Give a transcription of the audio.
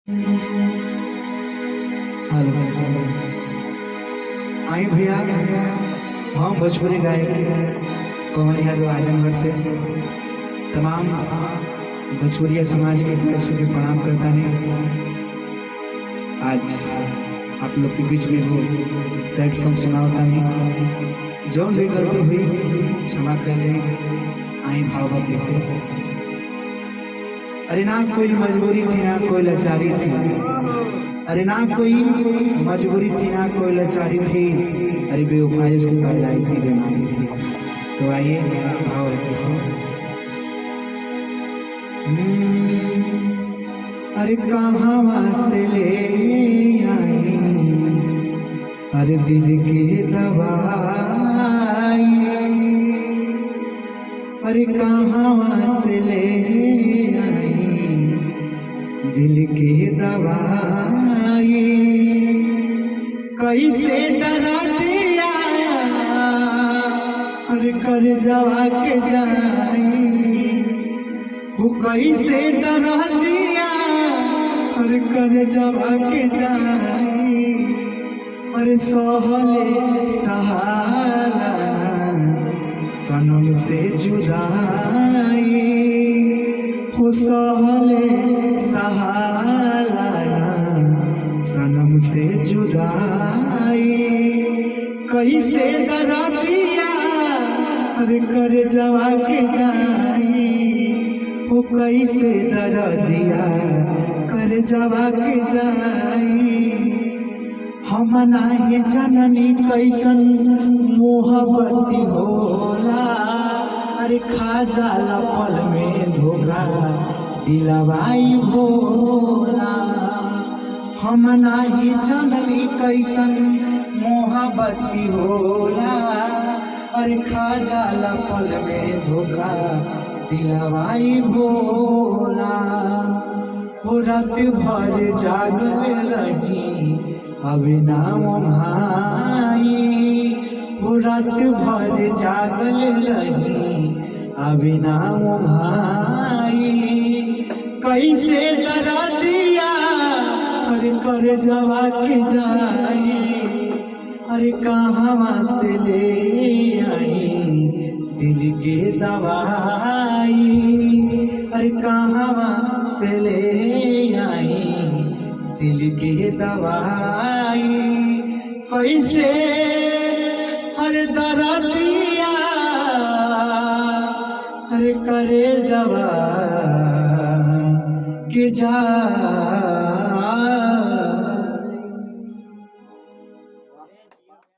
Hello. आई भैया, हम भोजपुरी गायक पवन यादव आजमगढ़ से तमाम भोजपुरिया समाज के दर्शकों को प्रणाम करता है। आज आप लोग के बीच में वो सैड सॉन्ग सुनाता है, जो भी गलती हुई क्षमा कर लें। आई भाव भक्ति से। अरे ना कोई मजबूरी थी ना कोई लाचारी थी, अरे ना कोई मजबूरी थी ना कोई लाचारी थी, अरे बेवफाई उसकी पैदाइश सीधे मांगी थी। तो आइए भाव भक्ति से। अरे कहाँ से ले आई अरे दिल की दवाई, अरे कहाँ से ले आई दिल की दवाई, कैसे दरा दिया अरे कर जवा के जाई, वो कैसे दरा दिया अरे कर जवा के जाई, अरे सहले सहाला सनम से जुदाई, हो सहले सहाला सनम से जुदाई, कैसे दरा दिया अरे कर जवा के जाई, हो कैसे दरा दिया कर जवा के जाई। हम नाही जननी कैसन मोहब्बती होला, अरे खा जाला पल में धोखा दिलवाई भोला। हम नाही जननी कैसन मोहब्बती होला, अरे खा जाला पल में धोखा दिलवाई भोला। हो रात भर जागल रही अभी नाम भाई, वो रात भर जागल रही अभी नाम भाई, कैसे दरा दिया अरे कर जवा के जाई, अरे कहाँ से ले आई दिल के दवाई, अरे कहाँ से ले आई दिल की दवाई, कैसे अरे दरा दिया अरे करे जवा के जा।